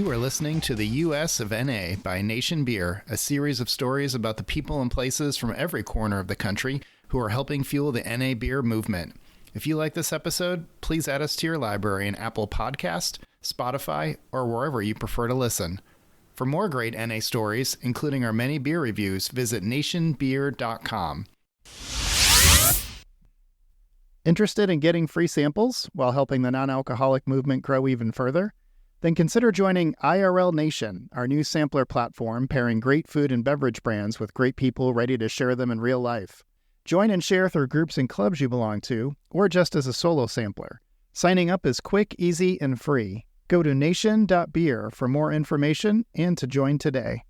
You are listening to the US of NA by Nation Beer, a series of stories about the people and places from every corner of the country who are helping fuel the NA beer movement. If you like this episode, please add us to your library in Apple Podcast, Spotify, or wherever you prefer to listen. For more great NA stories, including our many beer reviews, visit nationbeer.com. Interested in getting free samples while helping the non-alcoholic movement grow even further? Then consider joining IRL Nation, our new sampler platform pairing great food and beverage brands with great people ready to share them in real life. Join and share through groups and clubs you belong to, or just as a solo sampler. Signing up is quick, easy, and free. Go to nation.beer for more information and to join today.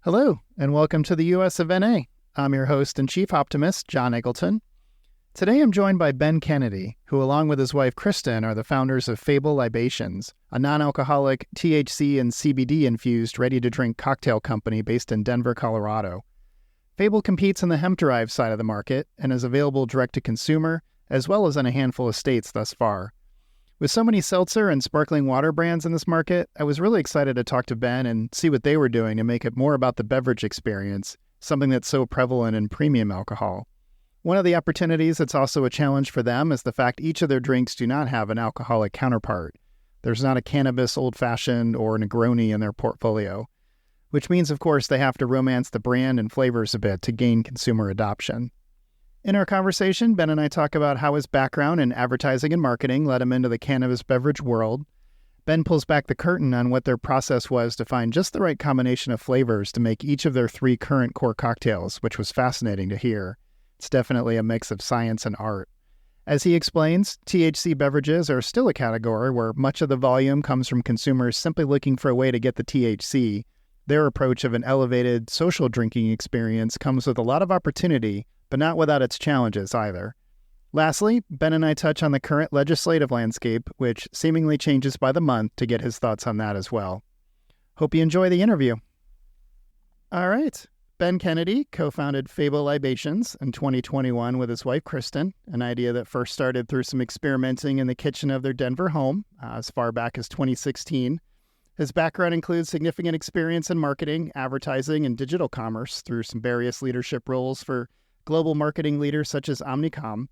Hello, and welcome to the US of NA. I'm your host and chief optimist, John Eggleton. Today I'm joined by Ben Kennedy, who along with his wife Kristen are the founders of Fable Libations, a non-alcoholic THC and CBD infused ready-to-drink cocktail company based in Denver, Colorado. Fable competes in the hemp-derived side of the market and is available direct-to-consumer, as well as in a handful of states thus far. With so many seltzer and sparkling water brands in this market, I was really excited to talk to Ben and see what they were doing to make it more about the beverage experience, something that's so prevalent in premium alcohol. One of the opportunities that's also a challenge for them is the fact each of their drinks do not have an alcoholic counterpart. There's not a Cannabis, old-fashioned, or Negroni in their portfolio, which means, of course, they have to romance the brand and flavors a bit to gain consumer adoption. In our conversation, Ben and I talk about how his background in advertising and marketing led him into the cannabis beverage world. Ben pulls back the curtain on what their process was to find just the right combination of flavors to make each of their 3 current core cocktails, which was fascinating to hear. It's definitely a mix of science and art. As he explains, THC beverages are still a category where much of the volume comes from consumers simply looking for a way to get the THC. Their approach of an elevated social drinking experience comes with a lot of opportunity, but not without its challenges either. Lastly, Ben and I touch on the current legislative landscape, which seemingly changes by the month, to get his thoughts on that as well. Hope you enjoy the interview. All right. Ben Kennedy co-founded Fable Libations in 2021 with his wife Kristen, an idea that first started through some experimenting in the kitchen of their Denver home as far back as 2016. His background includes significant experience in marketing, advertising, and digital commerce through some various leadership roles for global marketing leaders such as Omnicom.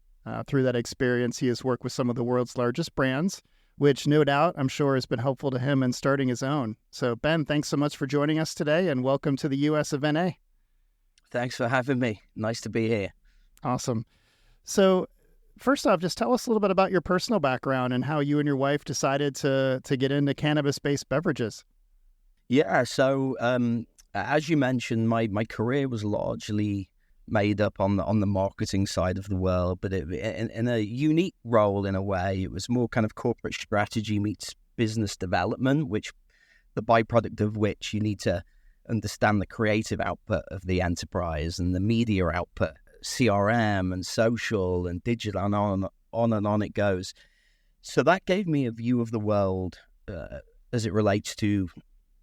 Through that experience, he has worked with some of the world's largest brands, which no doubt I'm sure has been helpful to him in starting his own. So Ben, thanks so much for joining us today and welcome to the US of NA. Thanks for having me. Nice to be here. Awesome. So first off, just tell us a little bit about your personal background and how you and your wife decided to get into cannabis-based beverages. Yeah, so as you mentioned, my career was largely made up on the marketing side of the world, but in a unique role in a way. It was more kind of corporate strategy meets business development, which the byproduct of which you need to understand the creative output of the enterprise and the media output, CRM and social and digital, and on it goes. So that gave me a view of the world as it relates to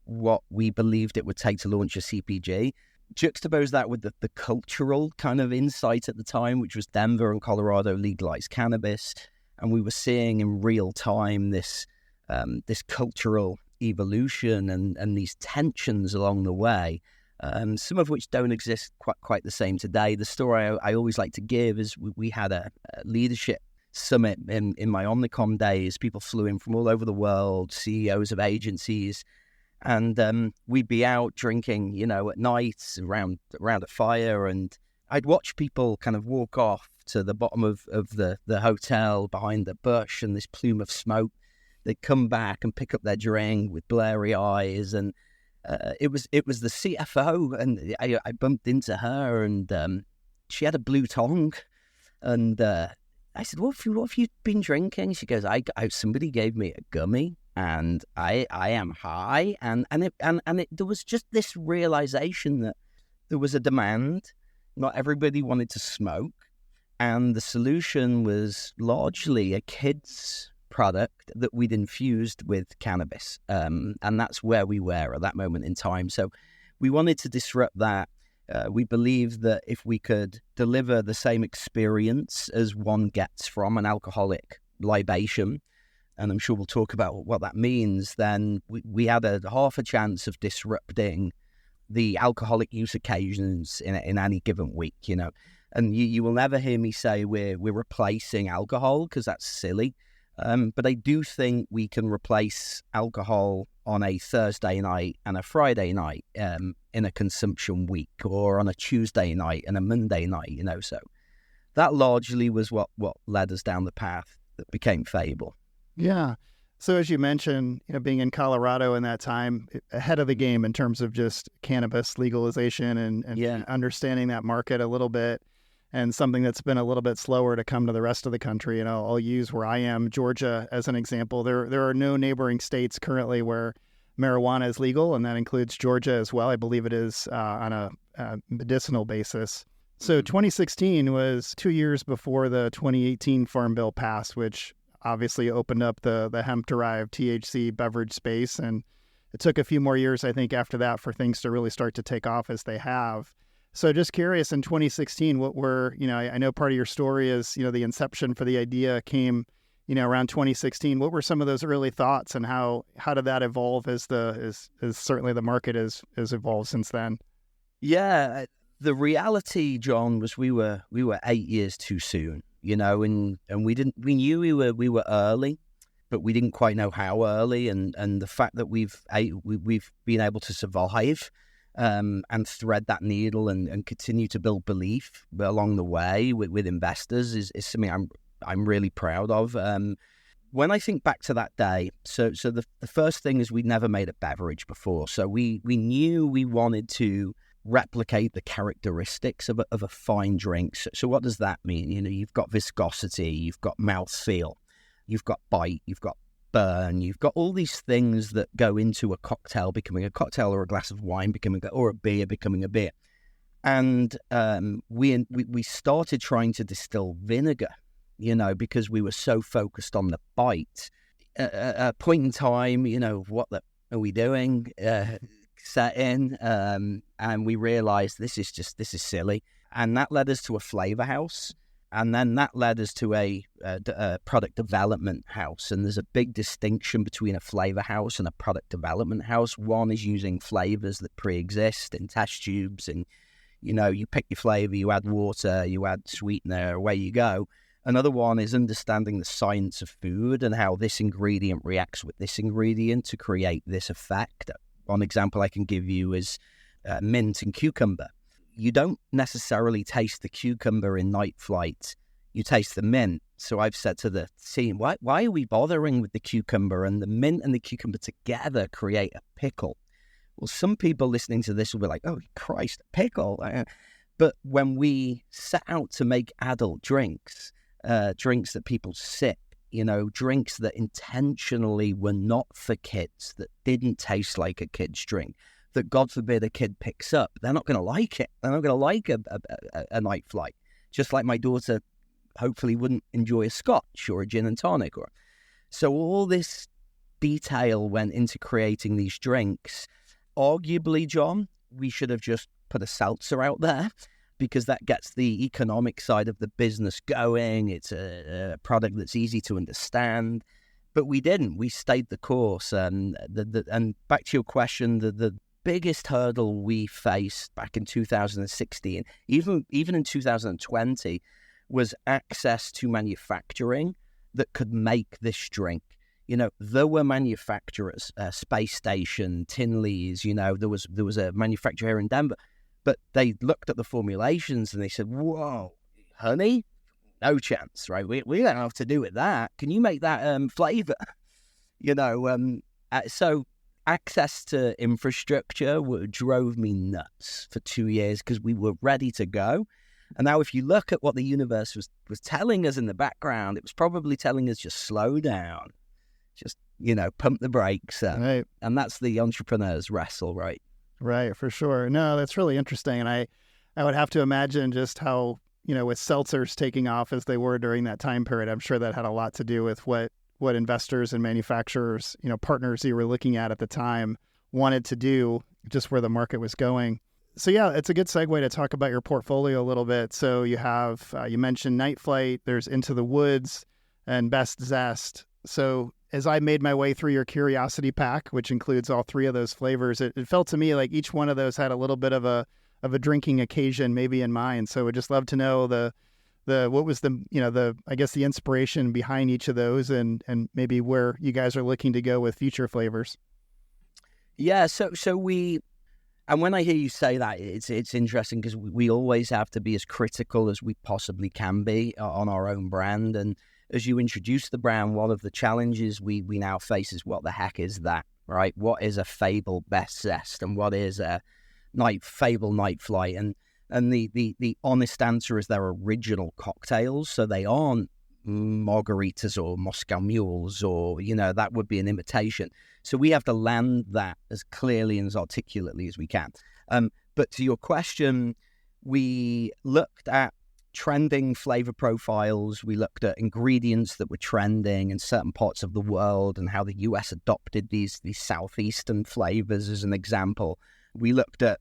what we believed it would take to launch a CPG. Juxtapose that with the cultural kind of insight at the time, which was Denver and Colorado legalized cannabis, and we were seeing in real time this cultural evolution and these tensions along the way, some of which don't exist quite the same today. The story I always like to give is we had a leadership summit in my Omnicom days. People flew in from all over the world, CEOs of agencies, and we'd be out drinking, at night around a fire, and I'd watch people kind of walk off to the bottom of the hotel behind the bush and this plume of smoke. They'd come back and pick up their drink with blurry eyes, and it was the CFO, and I bumped into her, and she had a blue tongue, and I said, "What have you been drinking?" She goes, "I somebody gave me a gummy, and I am high," and there was just this realization that there was a demand. Not everybody wanted to smoke, and the solution was largely a kid's product that we'd infused with cannabis, and that's where we were at that moment in time. So we wanted to disrupt that. We believed that if we could deliver the same experience as one gets from an alcoholic libation, and I'm sure we'll talk about what that means, then we had a half a chance of disrupting the alcoholic use occasions in any given week, And you will never hear me say we're replacing alcohol, because that's silly. But I do think we can replace alcohol on a Thursday night and a Friday night in a consumption week, or on a Tuesday night and a Monday night, So that largely was what led us down the path that became Fable. Yeah. So as you mentioned, being in Colorado in that time, ahead of the game in terms of just cannabis legalization and understanding that market a little bit, and something that's been a little bit slower to come to the rest of the country. And I'll use where I am, Georgia, as an example. There are no neighboring states currently where marijuana is legal, and that includes Georgia as well. I believe it is on a medicinal basis. So 2016 was 2 years before the 2018 Farm Bill passed, which obviously opened up the hemp-derived THC beverage space. And it took a few more years, I think, after that for things to really start to take off as they have. So just curious, in 2016, what were, I know part of your story is, the inception for the idea came, around 2016. What were some of those early thoughts, and how did that evolve as certainly the market has evolved since then? Yeah, the reality, John, was we were 8 years too soon, and we knew we were early, but we didn't quite know how early, and the fact that we've been able to survive and thread that needle and continue to build belief along the way with investors is something I'm really proud of. When I think back to that day, so the first thing is we'd never made a beverage before, so we knew we wanted to replicate the characteristics of a fine drink. So what does that mean? You've got viscosity, you've got mouthfeel, you've got bite, you've got burn, you've got all these things that go into a cocktail becoming a cocktail, or a glass of wine or a beer becoming a beer. And we started trying to distill vinegar, because we were so focused on the bite. At a point in time, what are we doing? Set in, and we realized this is silly, and that led us to a flavor house, and then that led us to a product development house. And there's a big distinction between a flavor house and a product development house. One is using flavors that pre-exist in test tubes, and you pick your flavor, you add water, you add sweetener, away you go. Another one is understanding the science of food and how this ingredient reacts with this ingredient to create this effect. One example I can give you is mint and cucumber. You don't necessarily taste the cucumber in Night Flight. You taste the mint. So I've said to the team, why are we bothering with the cucumber? And the mint and the cucumber together create a pickle. Well, some people listening to this will be like, oh, Christ, a pickle. But when we set out to make adult drinks, drinks that people sip, drinks that intentionally were not for kids, that didn't taste like a kid's drink, that God forbid a kid picks up, they're not going to like it. They're not going to like a Night Flight. Just like my daughter hopefully wouldn't enjoy a scotch or a gin and tonic. So all this detail went into creating these drinks. Arguably, John, we should have just put a seltzer out there, because that gets the economic side of the business going. It's a product that's easy to understand. But we didn't. We stayed the course. And back to your question, the biggest hurdle we faced back in 2016, even in 2020, was access to manufacturing that could make this drink. There were manufacturers, Space Station, Tinley's, there was a manufacturer here in Denver. But they looked at the formulations and they said, whoa, honey, no chance, right? We don't know what to do with that. Can you make that flavor? So access to infrastructure drove me nuts for 2 years, because we were ready to go. And now if you look at what the universe was telling us in the background, it was probably telling us just slow down, just, pump the brakes. Right. And that's the entrepreneur's wrestle, right? Right, for sure. No, that's really interesting. And I would have to imagine just how, with seltzers taking off as they were during that time period, I'm sure that had a lot to do with what investors and manufacturers, partners you were looking at the time wanted to do, just where the market was going. So yeah, it's a good segue to talk about your portfolio a little bit. So you have, you mentioned Night Flight, there's Into the Woods and Best Zest. So as I made my way through your Curiosity Pack, which includes all three of those flavors, it felt to me like each one of those had a little bit of a drinking occasion maybe in mind. So we'd just love to know what was I guess the inspiration behind each of those, and maybe where you guys are looking to go with future flavors. Yeah, so we, and when I hear you say that, it's interesting because we always have to be as critical as we possibly can be on our own brand. And as you introduce the brand, one of the challenges we now face is, what the heck is that, right? What is a Fable Best Zest, and what is a Fable Night Flight? And the honest answer is they're original cocktails, so they aren't margaritas or Moscow mules, or that would be an imitation. So we have to land that as clearly and as articulately as we can. But to your question, we looked at trending flavor profiles. We looked at ingredients that were trending in certain parts of the world and how the US adopted these southeastern flavors as an example. We looked at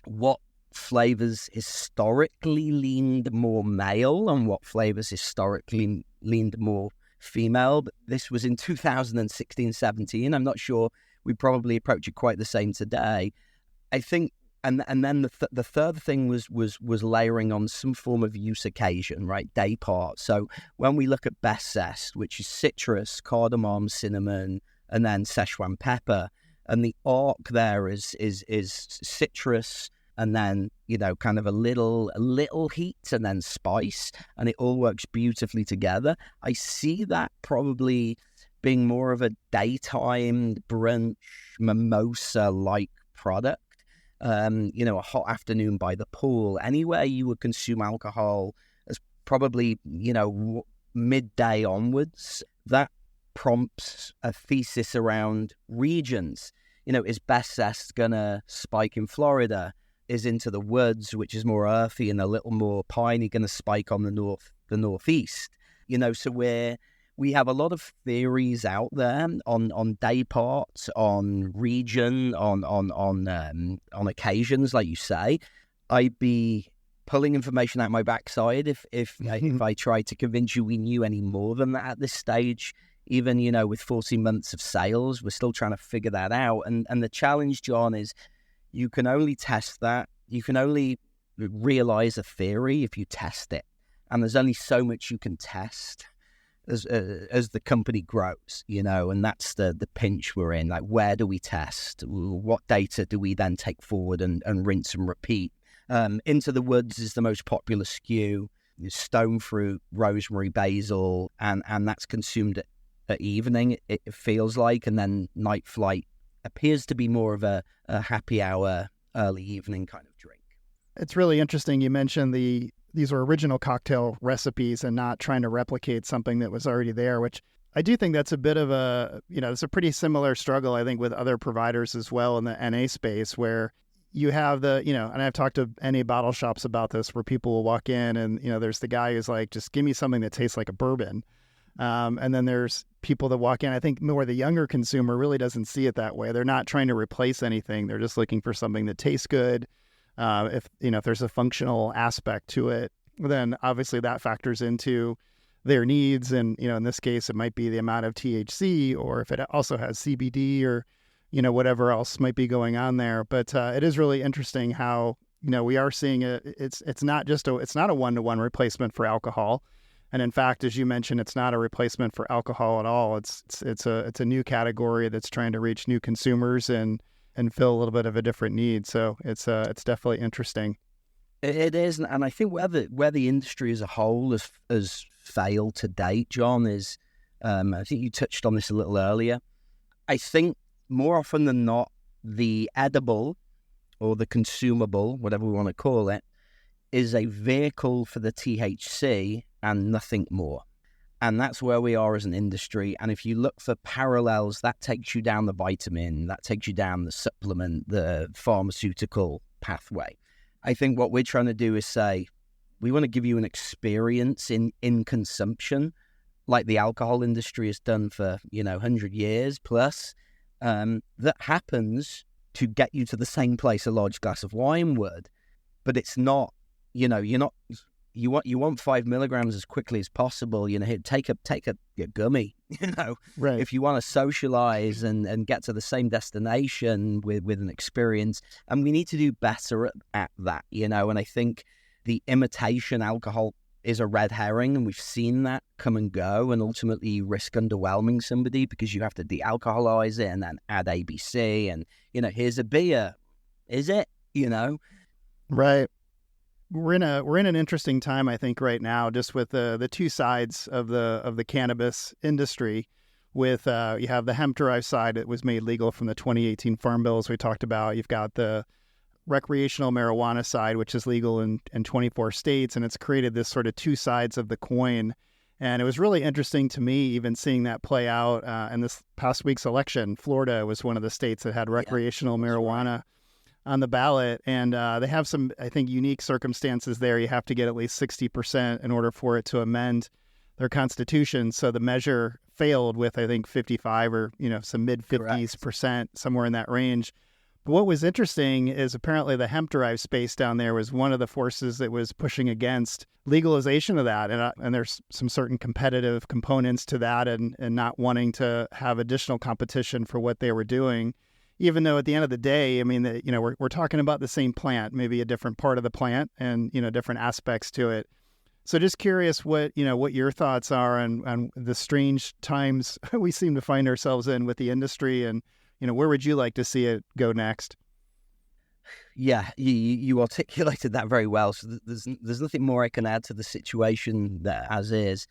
what flavors historically leaned more male and what flavors historically leaned more female. But this was in 2016-17. I'm not sure we probably approach it quite the same today. I think, and then the third thing was layering on some form of use occasion, right? Day part. So when we look at Best Zest, which is citrus, cardamom, cinnamon, and then Szechuan pepper, and the arc there is citrus, and then kind of a little heat, and then spice, and it all works beautifully together. I see that probably being more of a daytime brunch mimosa like product. A hot afternoon by the pool, anywhere you would consume alcohol, as probably midday onwards. That prompts a thesis around regions. Is Best Zest gonna spike in Florida? Is Into the Woods, which is more earthy and a little more piney, going to spike on the northeast? So we have a lot of theories out there on day parts, on region, on occasions, like you say. I'd be pulling information out my backside if I tried to convince you we knew any more than that at this stage. Even with 14 months of sales, we're still trying to figure that out. And the challenge, John, is you can only test that. You can only realize a theory if you test it. And there's only so much you can test as the company grows, and that's the pinch we're in. Like, where do we test? What data do we then take forward and rinse and repeat? Into the Woods is the most popular SKU. Stone fruit, rosemary, basil, and that's consumed at evening, it feels like. And then Night Flight appears to be more of a happy hour, early evening kind of drink. It's really interesting. You mentioned these were original cocktail recipes and not trying to replicate something that was already there, which I do think that's a bit of it's a pretty similar struggle, I think, with other providers as well in the NA space, where you have and I've talked to NA bottle shops about this, where people will walk in and, there's the guy who's like, just give me something that tastes like a bourbon. And then there's people that walk in. I think more the younger consumer really doesn't see it that way. They're not trying to replace anything. They're just looking for something that tastes good. If there's a functional aspect to it, then obviously that factors into their needs. And, in this case, it might be the amount of THC, or if it also has CBD or, whatever else might be going on there. But it is really interesting how, we are seeing it's not a one-to-one replacement for alcohol. And in fact, as you mentioned, it's not a replacement for alcohol at all. It's a new category that's trying to reach new consumers and fill a little bit of a different need. So it's definitely interesting. It is, and I think where the industry as a whole has failed to date, John, is I think you touched on this a little earlier. I think more often than not, the edible or the consumable, whatever we want to call it, is a vehicle for the THC and nothing more. And that's where we are as an industry. And if you look for parallels, that takes you down the vitamin, that takes you down the supplement, the pharmaceutical pathway. I think what we're trying to do is say, we want to give you an experience in consumption, like the alcohol industry has done for, 100 years plus, that happens to get you to the same place a large glass of wine would. But it's not, you're not you want 5 milligrams as quickly as possible. Here, take a gummy. Right. If you want to socialize and get to the same destination with an experience, and we need to do better at that. And I think the imitation alcohol is a red herring, and we've seen that come and go, and ultimately you risk underwhelming somebody because you have to de-alcoholize it and then add ABC, and here's a beer. Is it? Right. We're in an interesting time, I think, right now, just with the two sides of the cannabis industry. With you have the hemp-derived side that was made legal from the 2018 Farm Bill, as we talked about. You've got the recreational marijuana side, which is legal in 24 states, and it's created this sort of two sides of the coin. And it was really interesting to me, even seeing that play out in this past week's election. Florida was one of the states that had recreational marijuana on the ballot, and they have some, I think, unique circumstances there. You have to get at least 60% in order for it to amend their constitution. So the measure failed with, I think, 55 or some mid-50s%, somewhere in that range. But what was interesting is apparently the hemp-derived space down there was one of the forces that was pushing against legalization of that. And there's some certain competitive components to that, and not wanting to have additional competition for what they were doing. Even though at the end of the day, I mean, we're talking about the same plant, maybe a different part of the plant and, different aspects to it. So just curious what your thoughts are on the strange times we seem to find ourselves in with the industry, and, where would you like to see it go next? Yeah, you articulated that very well. So there's nothing more I can add to the situation that as is.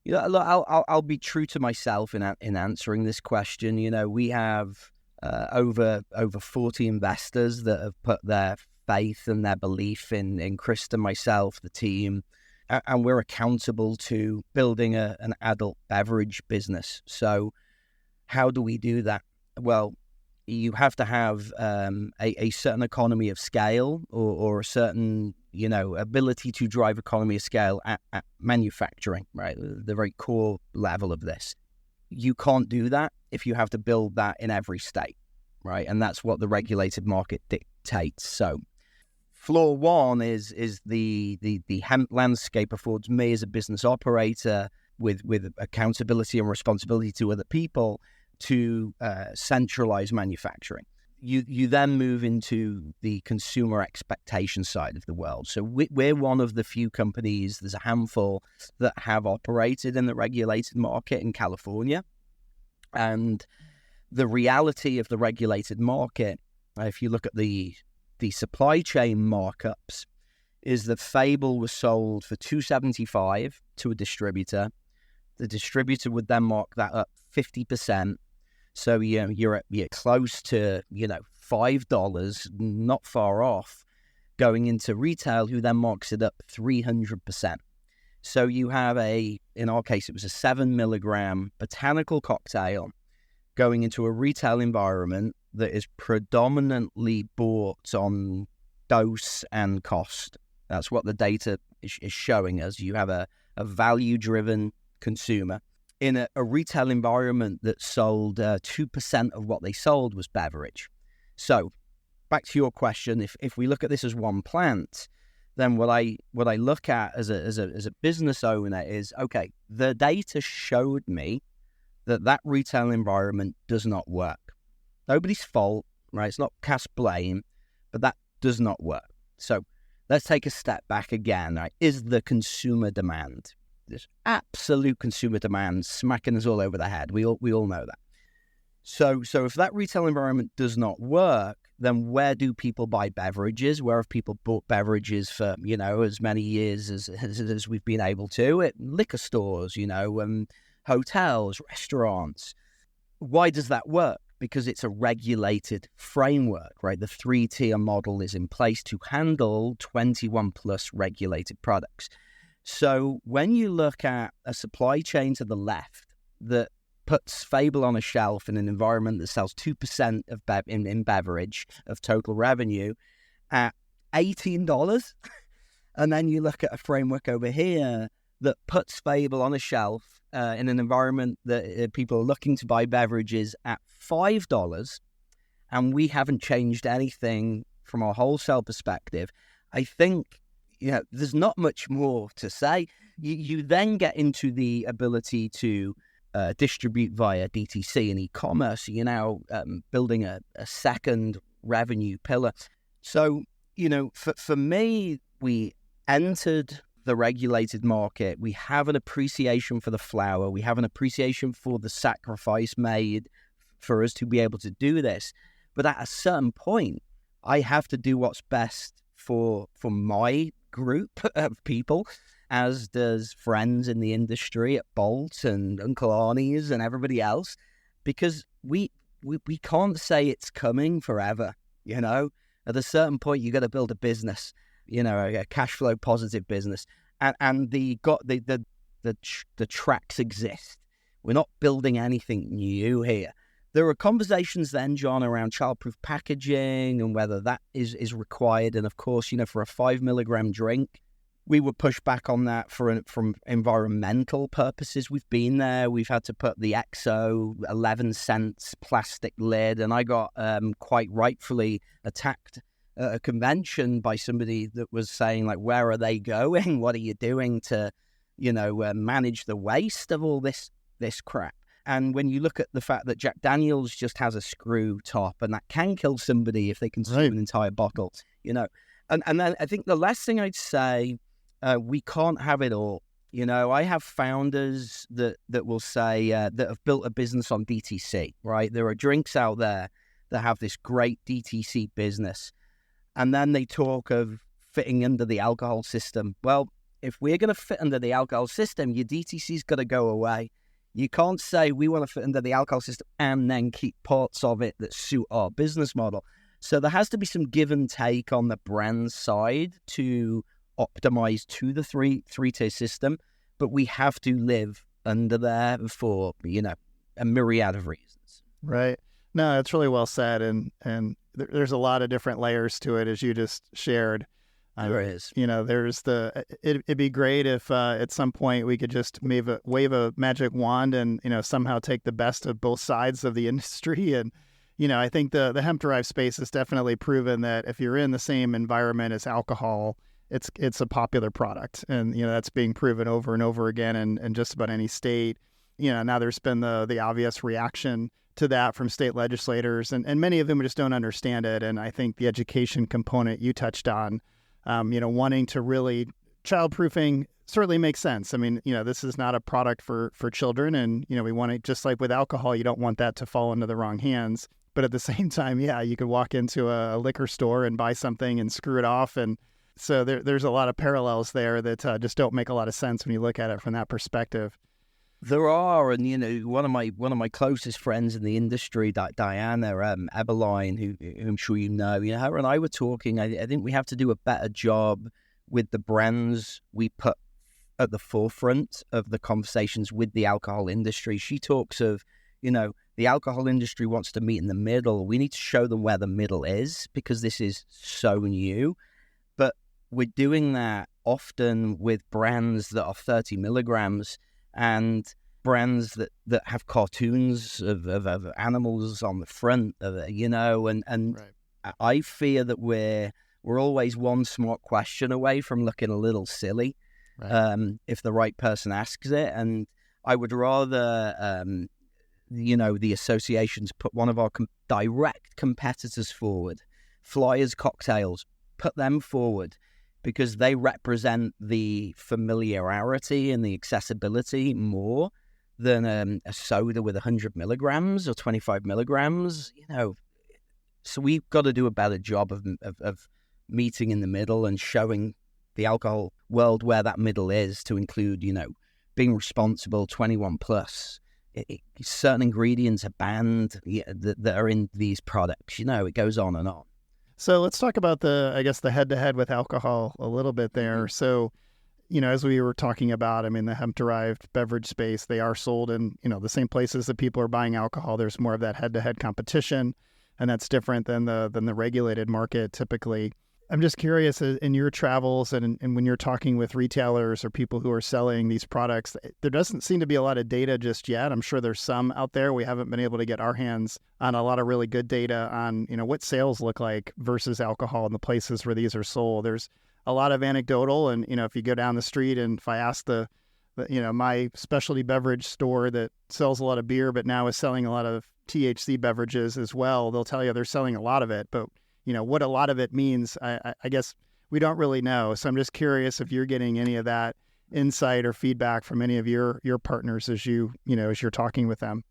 Look, I'll be true to myself in answering this question. We have over 40 investors that have put their faith and their belief in Kristen, myself, the team, and we're accountable to building an adult beverage business. So how do we do that? Well, you have to have a certain economy of scale or a certain ability to drive economy of scale at manufacturing, right? The very core level of this. You can't do that if you have to build that in every state, right? And that's what the regulated market dictates. So floor one is the hemp landscape affords me as a business operator with accountability and responsibility to other people to centralize manufacturing. You then move into the consumer expectation side of the world. So we're one of the few companies, there's a handful, that have operated in the regulated market in California. And the reality of the regulated market, if you look at the supply chain markups, is that Fable was sold for $275 to a distributor. The distributor would then mark that up 50%. So you're close to $5, not far off, going into retail, who then marks it up 300%. So you have in our case, it was a 7 milligram botanical cocktail going into a retail environment that is predominantly bought on dose and cost. That's what the data is showing us. You have a value-driven consumer in a retail environment that sold 2% of what they sold was beverage. So back to your question, if we look at this as one plant, then what I look at as a business owner is, okay, the data showed me that retail environment does not work. Nobody's fault, right? It's not cast blame, but that does not work. So let's take a step back again, right? Is the consumer demand? There's absolute consumer demand smacking us all over the head. We all know that. So if that retail environment does not work, then where do people buy beverages? Where have people bought beverages for, as many years as we've been able to? At liquor stores, hotels, restaurants. Why does that work? Because it's a regulated framework, right? The 3-tier model is in place to handle 21 plus regulated products. So when you look at a supply chain to the left that puts Fable on a shelf in an environment that sells 2% of in beverage of total revenue at $18, and then you look at a framework over here that puts Fable on a shelf in an environment that people are looking to buy beverages at $5, and we haven't changed anything from our wholesale perspective, I think there's not much more to say. You then get into the ability to distribute via DTC and e-commerce. You're now building a second revenue pillar. So, for me, we entered the regulated market. We have an appreciation for the flower. We have an appreciation for the sacrifice made for us to be able to do this. But at a certain point, I have to do what's best for my group of people, as does friends in the industry at Bolt and Uncle Arnie's and everybody else, because we can't say it's coming forever. At a certain point, you got to build a business, a cash flow positive business, and the tracks exist. We're not building anything new here. There are conversations then, John, around childproof packaging and whether that is required. And of course, for a 5 milligram drink, we would push back on that from environmental purposes. We've been there. We've had to put the EXO 11 cents plastic lid, and I got quite rightfully attacked at a convention by somebody that was saying, like, where are they going? What are you doing to, manage the waste of all this crap? And when you look at the fact that Jack Daniels just has a screw top, and that can kill somebody if they consume an entire bottle, and then I think the last thing I'd say, we can't have it all. I have founders that will say that have built a business on DTC, right? There are drinks out there that have this great DTC business, and then they talk of fitting under the alcohol system. Well, if we're going to fit under the alcohol system, your DTC's got to go away. You can't say we want to fit under the alcohol system and then keep parts of it that suit our business model. So there has to be some give and take on the brand side to optimize to the three-tier system, but we have to live under there for, a myriad of reasons. Right. No, it's really well said. And there's a lot of different layers to it, as you just shared. There is. There's it'd be great if at some point we could just wave a magic wand and, somehow take the best of both sides of the industry. And, I think the hemp-derived space has definitely proven that if you're in the same environment as alcohol, it's a popular product. And, that's being proven over and over again in just about any state. Now there's been the obvious reaction to that from state legislators, and many of them just don't understand it. And I think the education component you touched on, wanting to really, childproofing certainly makes sense. I mean, this is not a product for children, and, we want to, just like with alcohol, you don't want that to fall into the wrong hands. But at the same time, you could walk into a liquor store and buy something and screw it off. And so there's a lot of parallels there that just don't make a lot of sense when you look at it from that perspective. There are, and one of my closest friends in the industry, Diana Eberline, who I'm sure her and I were talking. I think we have to do a better job with the brands we put at the forefront of the conversations with the alcohol industry. She talks of, the alcohol industry wants to meet in the middle. We need to show them where the middle is, because this is so new. But we're doing that often with brands that are 30 milligrams. And brands that have cartoons of animals on the front of it, and right. I fear that we're always one smart question away from looking a little silly, right, if the right person asks it. And I would rather, the associations put one of our direct competitors forward. Flyers Cocktails, put them forward, because they represent the familiarity and the accessibility more than a soda with 100 milligrams or 25 milligrams, So we've got to do a better job of meeting in the middle and showing the alcohol world where that middle is, to include, being responsible, 21 plus. Certain ingredients are banned that are in these products. It goes on and on. So let's talk about the head-to-head with alcohol a little bit there. So, as we were talking about, the hemp-derived beverage space, they are sold in, the same places that people are buying alcohol. There's more of that head-to-head competition, and that's different than the regulated market typically. I'm just curious, in your travels and when you're talking with retailers or people who are selling these products, there doesn't seem to be a lot of data just yet. I'm sure there's some out there. We haven't been able to get our hands on a lot of really good data on, what sales look like versus alcohol in the places where these are sold. There's a lot of anecdotal. And, if you go down the street and if I ask my specialty beverage store that sells a lot of beer, but now is selling a lot of THC beverages as well, they'll tell you they're selling a lot of it. But, what a lot of it means, I guess we don't really know. So I'm just curious if you're getting any of that insight or feedback from any of your partners as as you're talking with them.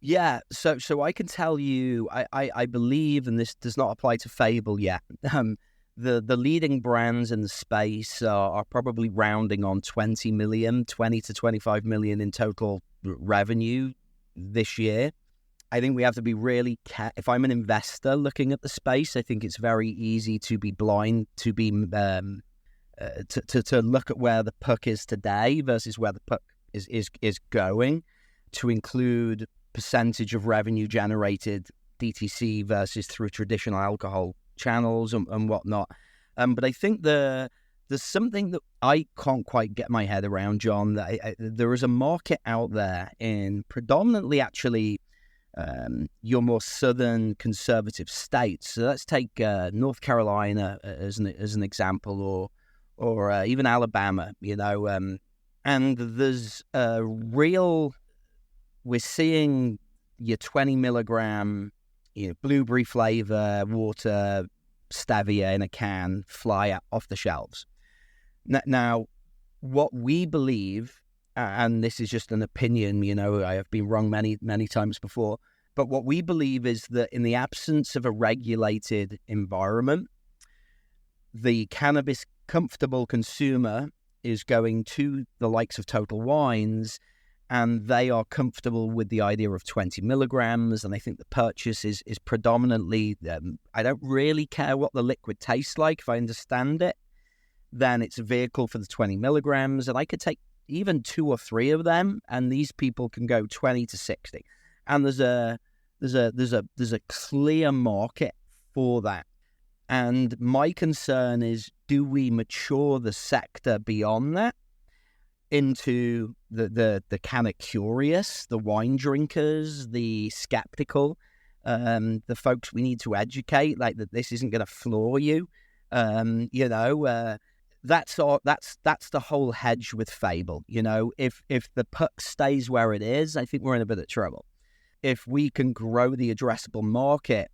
Yeah, so I can tell you, I believe, and this does not apply to Fable yet, the leading brands in the space are probably rounding on 20 to 25 million in total revenue this year. I think we have to be really if I'm an investor looking at the space, I think it's very easy to be blind, to be to look at where the puck is today versus where the puck is going, to include percentage of revenue generated DTC versus through traditional alcohol channels and whatnot. But I think there's something that I can't quite get my head around, John, that there is a market out there in predominantly actually your more southern conservative states. So let's take North Carolina as an example, or even Alabama, and there's a real, we're seeing your 20 milligram, blueberry flavor, water, stevia in a can fly off the shelves. Now, what we believe, and this is just an opinion, I have been wrong many, many times before, but what we believe is that in the absence of a regulated environment, the cannabis comfortable consumer is going to the likes of Total Wines, and they are comfortable with the idea of 20 milligrams. And I think the purchase is predominantly, I don't really care what the liquid tastes like. If I understand it, then it's a vehicle for the 20 milligrams. And I could take even 2 or 3 of them, and these people can go 20 to 60. And there's a clear market for that. And my concern is, do we mature the sector beyond that into the kind of curious, the wine drinkers, the skeptical, the folks we need to educate, like that this isn't going to floor you. That's the whole hedge with Fable. If the puck stays where it is, I think we're in a bit of trouble. If we can grow the addressable market,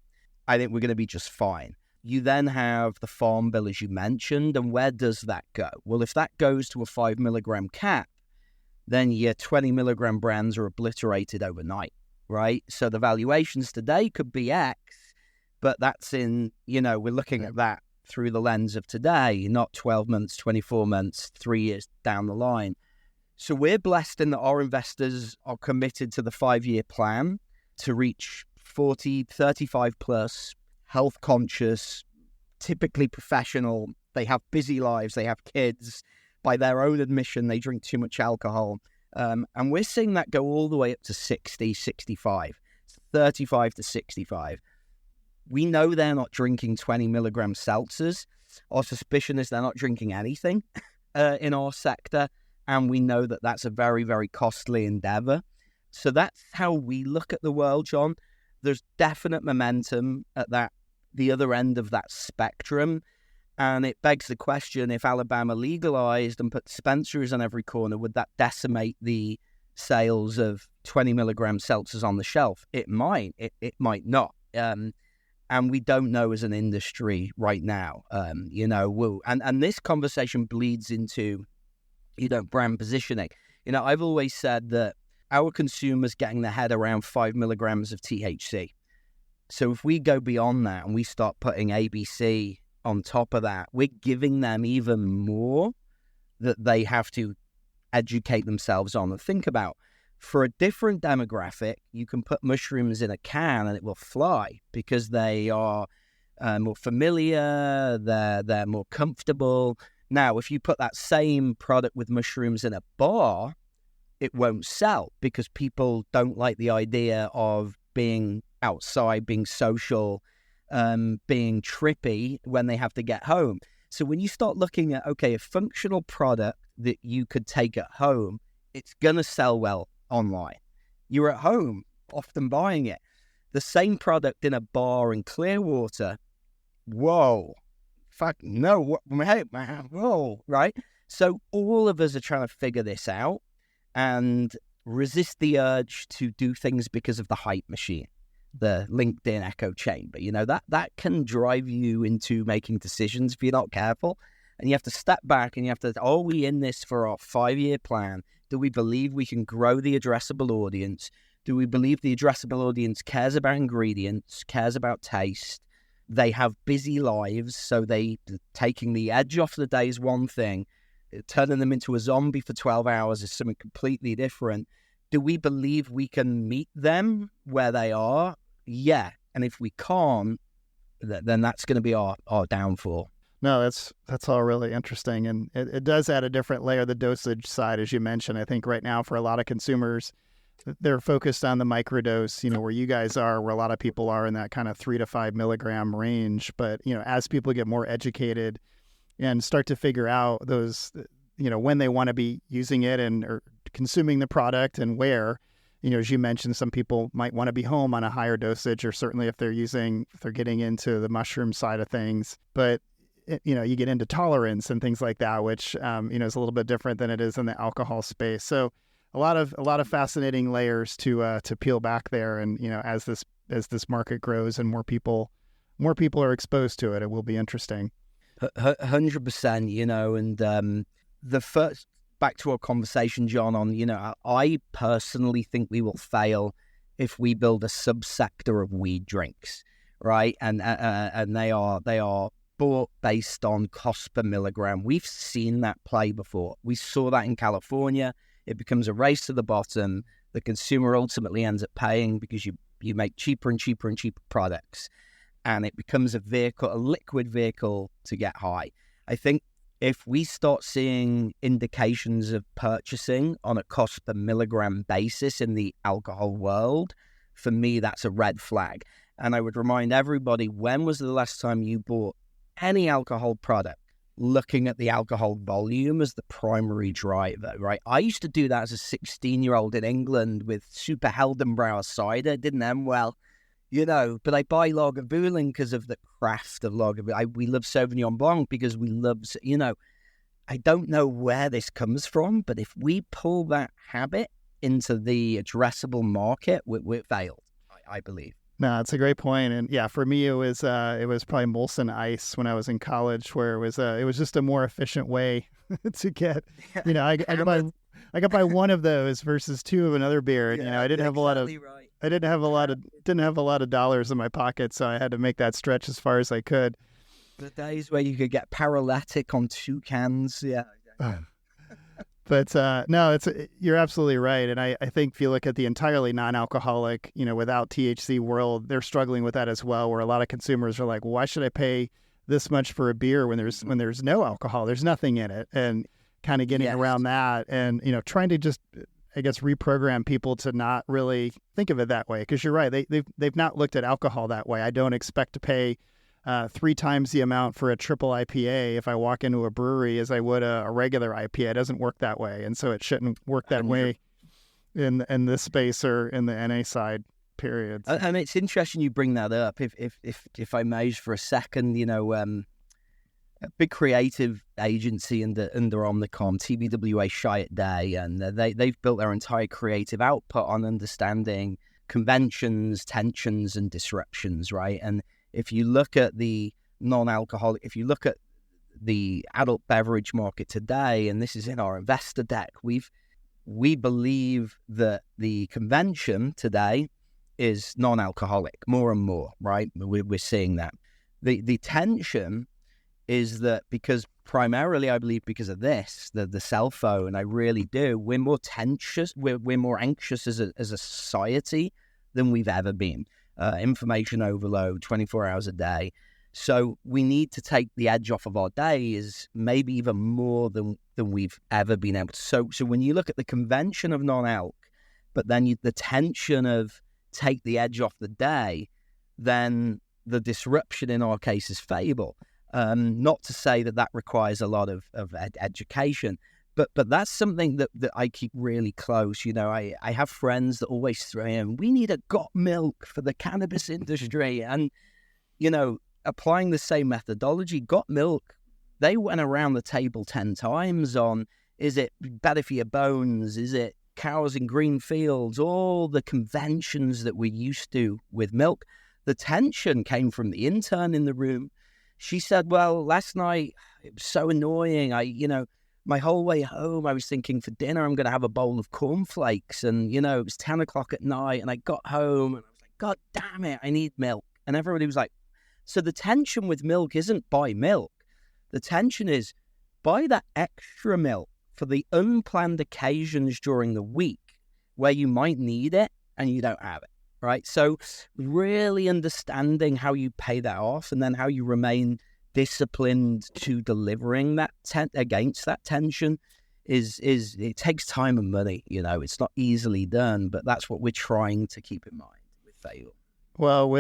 I think we're going to be just fine. You then have the farm bill, as you mentioned, and where does that go? Well, if that goes to a 5 milligram cap, then your 20 milligram brands are obliterated overnight, right? So the valuations today could be X, but that's we're looking at that through the lens of today, not 12 months, 24 months, 3 years down the line. So we're blessed in that our investors are committed to the 5-year plan to reach 40, 35 plus, health conscious, typically professional. They have busy lives. They have kids. By their own admission, they drink too much alcohol. And we're seeing that go all the way up to 60, 65, 35 to 65. We know they're not drinking 20 milligram seltzers. Our suspicion is they're not drinking anything in our sector. And we know that that's a very, very costly endeavor. So that's how we look at the world, John. There's definite momentum at the other end of that spectrum. And it begs the question, if Alabama legalized and put dispensaries on every corner, would that decimate the sales of 20 milligram seltzers on the shelf? It might. It might not. And we don't know as an industry right now. And this conversation bleeds into, brand positioning. I've always said that our consumers getting their head around 5 milligrams of THC. So if we go beyond that and we start putting ABC on top of that, we're giving them even more that they have to educate themselves on and think about. For a different demographic, you can put mushrooms in a can and it will fly because they are more familiar, they're more comfortable. Now, if you put that same product with mushrooms in a bar, it won't sell because people don't like the idea of being outside, being social, being trippy when they have to get home. So when you start looking at, a functional product that you could take at home, it's going to sell well online. You're at home, often buying it. The same product in a bar in Clearwater, whoa, fuck no, whoa, right? So all of us are trying to figure this out and resist the urge to do things because of the hype machine, the LinkedIn echo chamber. That can drive you into making decisions if you're not careful. And you have to step back and you have to, are we in this for our 5-year plan? Do we believe we can grow the addressable audience? Do we believe the addressable audience cares about ingredients, cares about taste? They have busy lives, so taking the edge off the day is one thing. Turning them into a zombie for 12 hours is something completely different. Do we believe we can meet them where they are? Yeah. And if we can't, then that's going to be our downfall. No, that's all really interesting. And it does add a different layer, the dosage side, as you mentioned. I think right now for a lot of consumers, they're focused on the microdose, where you guys are, where a lot of people are in that kind of 3 to 5 milligram range. But, as people get more educated and start to figure out those, when they want to be using it or consuming the product and where, as you mentioned, some people might want to be home on a higher dosage, or certainly if they're getting into the mushroom side of things. But you get into tolerance and things like that, which, is a little bit different than it is in the alcohol space. So a lot of fascinating layers to peel back there. And, as this market grows and more people are exposed to it, it will be interesting. 100%, and the first, back to our conversation, John, on, I personally think we will fail if we build a subsector of weed drinks, right? And they are bought based on cost per milligram. We've seen that play before. We saw that in California. It becomes a race to the bottom. The consumer ultimately ends up paying because you make cheaper and cheaper and cheaper products. And it becomes a liquid vehicle to get high. I think if we start seeing indications of purchasing on a cost per milligram basis in the alcohol world, for me, that's a red flag. And I would remind everybody, when was the last time you bought any alcohol product looking at the alcohol volume as the primary driver, right? I used to do that as a 16-year-old in England with Super Heldenbrauer cider. It didn't end well, but I buy Lagavulin because of the craft of Lagavulin. We love Sauvignon Blanc because we love, I don't know where this comes from, but if we pull that habit into the addressable market, we're failed, I believe. No, it's a great point. And yeah, for me, it was probably Molson Ice when I was in college, where it was just a more efficient way to get, I could buy one of those versus 2 of another beer. And, I didn't have a lot of dollars in my pocket, so I had to make that stretch as far as I could. The days where you could get paralytic on 2 cans. Yeah. But no, you're absolutely right. And I think if you look at the entirely non-alcoholic, without THC world, they're struggling with that as well, where a lot of consumers are like, well, why should I pay this much for a beer when there's no alcohol? There's nothing in it. And kind of getting around that and, trying to just, I guess, reprogram people to not really think of it that way. Because you're right. They've not looked at alcohol that way. I don't expect to pay 3 times the amount for a triple IPA if I walk into a brewery as I would a regular IPA. It doesn't work that way. And so it shouldn't work that way in this space or in the NA side, period. And it's interesting you bring that up. If I may for a second, a big creative agency under Omnicom, TBWA Shy at Day, and they've built their entire creative output on understanding conventions, tensions, and disruptions, right? And if you look at the non-alcoholic, if you look at the adult beverage market today, and this is in our investor deck, we believe that the convention today is non-alcoholic more and more, right? We're seeing that. The tension is that because primarily, I believe, because of this, the cell phone, I really do, we're more tensious, we're more anxious as a society than we've ever been. Information overload 24 hours a day. So we need to take the edge off of our days, maybe even more than we've ever been able to. So when you look at the convention of non-alc, but then the tension of take the edge off the day, then the disruption in our case is Fable. Not to say that requires a lot of education, but that's something that I keep really close. I have friends that always throw in, we need a got milk for the cannabis industry. And, applying the same methodology, Got Milk, they went around the table 10 times on, is it better for your bones? Is it cows in green fields? All the conventions that we're used to with milk. The tension came from the intern in the room. She said, well, last night, it was so annoying. My whole way home, I was thinking for dinner, I'm going to have a bowl of cornflakes. And, it was 10 o'clock at night and I got home and I was like, God damn it, I need milk. And everybody was like, so the tension with milk isn't buy milk. The tension is buy that extra milk for the unplanned occasions during the week where you might need it and you don't have it, right? So really understanding how you pay that off and then how you remain disciplined to delivering that against that tension is it takes time and money. It's not easily done, but that's what we're trying to keep in mind with Fable. Well,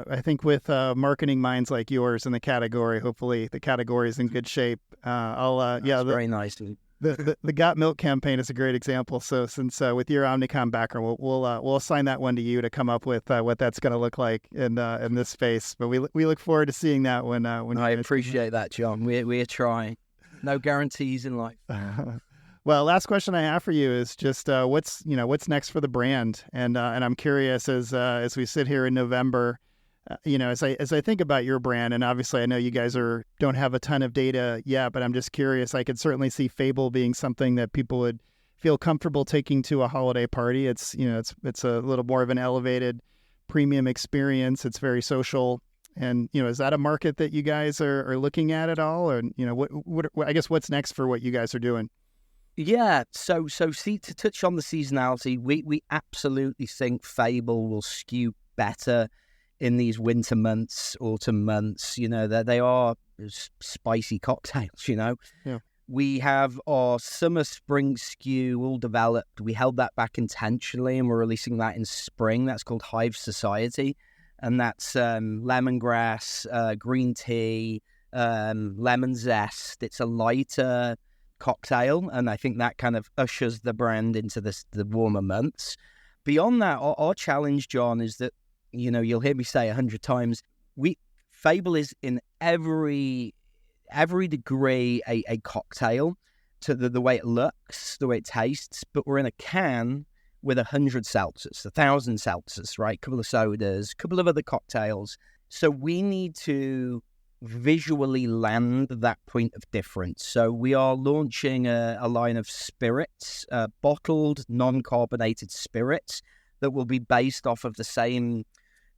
I think with marketing minds like yours in the category, hopefully the category is in good shape. Very nice. The Got Milk campaign is a great example. So since with your Omnicom background, we'll assign that one to you to come up with what that's going to look like in this space. But we look forward to seeing that when I appreciate that, John. We're trying. No guarantees in life. Well, last question I have for you is just what's next for the brand, and I'm curious as we sit here in November, as I think about your brand, and obviously I know you guys don't have a ton of data yet, but I'm just curious. I could certainly see Fable being something that people would feel comfortable taking to a holiday party. It's it's a little more of an elevated premium experience. It's very social. And, is that a market that you guys are looking at all? Or, what I guess what's next for what you guys are doing? Yeah, so see, to touch on the seasonality, we absolutely think Fable will skew better in these winter months, autumn months. They are spicy cocktails. Yeah. We have our summer spring skew all developed. We held that back intentionally, and we're releasing that in spring. That's called Hive Society, and that's lemongrass, green tea, lemon zest. It's a lighter cocktail, and I think that kind of ushers the brand into the warmer months. Beyond that, our challenge, John, is that you'll hear me say 100 times, Fable is in every degree a cocktail to the way it looks, the way it tastes, but we're in a can with 100 seltzers, 1,000 seltzers, right? A couple of sodas, a couple of other cocktails. So we need to visually land that point of difference. So we are launching a line of spirits, bottled, non-carbonated spirits that will be based off of the same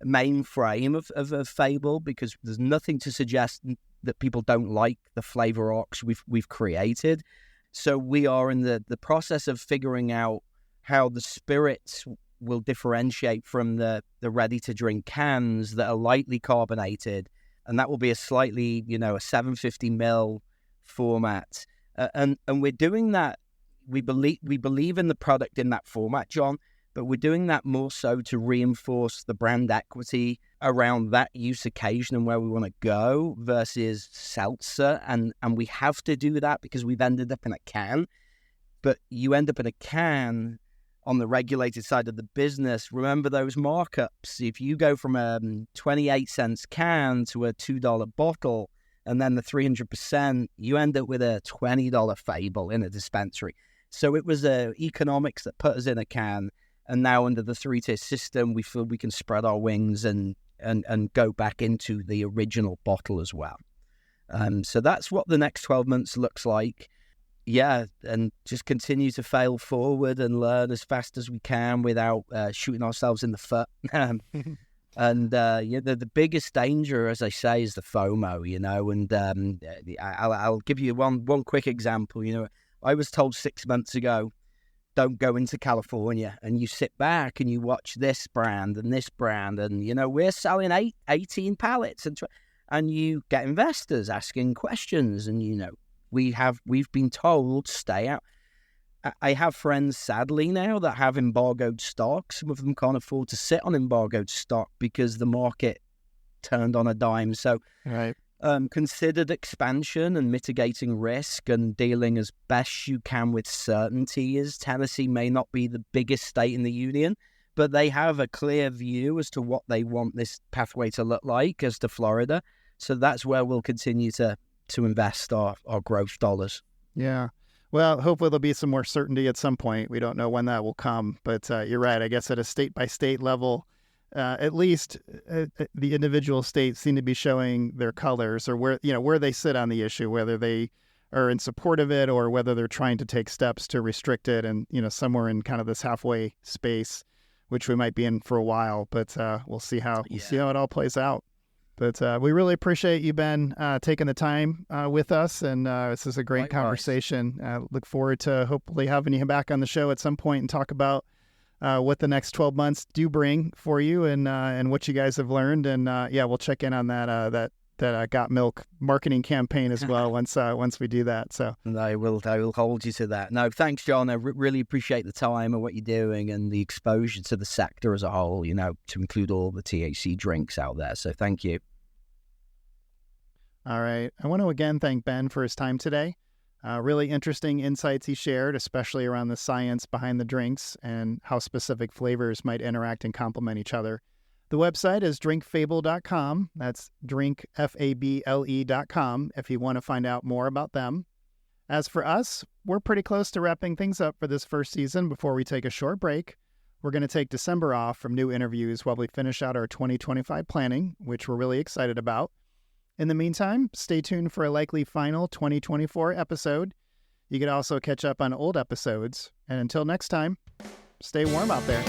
main frame of Fable, because there's nothing to suggest that people don't like the flavor arcs we've created. So we are in the process of figuring out how the spirits will differentiate from the ready-to-drink cans that are lightly carbonated. And that will be a slightly, a 750 ml format. And we're doing that. We believe in the product in that format, John, but we're doing that more so to reinforce the brand equity around that use occasion and where we want to go versus seltzer. And we have to do that because we've ended up in a can. But you end up in a can on the regulated side of the business. Remember those markups. If you go from a 28 cents can to a $2 bottle and then the 300%, you end up with a $20 Fable in a dispensary. So it was economics that put us in a can. And now under the 3-tier system, we feel we can spread our wings and go back into the original bottle as well. So that's what the next 12 months looks like. Yeah, and just continue to fail forward and learn as fast as we can without shooting ourselves in the foot. The biggest danger, as I say, is the FOMO, and I'll give you one quick example. I was told 6 months ago, don't go into California, and you sit back and you watch this brand and this brand, and, we're selling 18 pallets, and you get investors asking questions, and, we've been told stay out. I have friends, sadly, now that have embargoed stock. Some of them can't afford to sit on embargoed stock because the market turned on a dime. So right. Considered expansion and mitigating risk and dealing as best you can with certainty. As Tennessee may not be the biggest state in the union, but they have a clear view as to what they want this pathway to look like as to Florida. So that's where we'll continue to invest our growth dollars. Yeah. Well, hopefully there'll be some more certainty at some point. We don't know when that will come, but you're right. I guess at a state-by-state level, at least the individual states seem to be showing their colors, or where they sit on the issue, whether they are in support of it or whether they're trying to take steps to restrict it, and somewhere in kind of this halfway space, which we might be in for a while. But we'll see how it all plays out. But we really appreciate you, Ben, taking the time with us, and this is a great conversation. Look forward to hopefully having you back on the show at some point and talk about what the next 12 months do bring for you, and what you guys have learned. And we'll check in on that Got Milk marketing campaign as well once we do that. So I will hold you to that. No, thanks, John. I really appreciate the time and what you're doing and the exposure to the sector as a whole, to include all the THC drinks out there. So thank you. All right. I want to again thank Ben for his time today. Really interesting insights he shared, especially around the science behind the drinks and how specific flavors might interact and complement each other. The website is drinkfable.com. That's drinkfable.com if you want to find out more about them. As for us, we're pretty close to wrapping things up for this first season before we take a short break. We're going to take December off from new interviews while we finish out our 2025 planning, which we're really excited about. In the meantime, stay tuned for a likely final 2024 episode. You can also catch up on old episodes. And until next time, stay warm out there.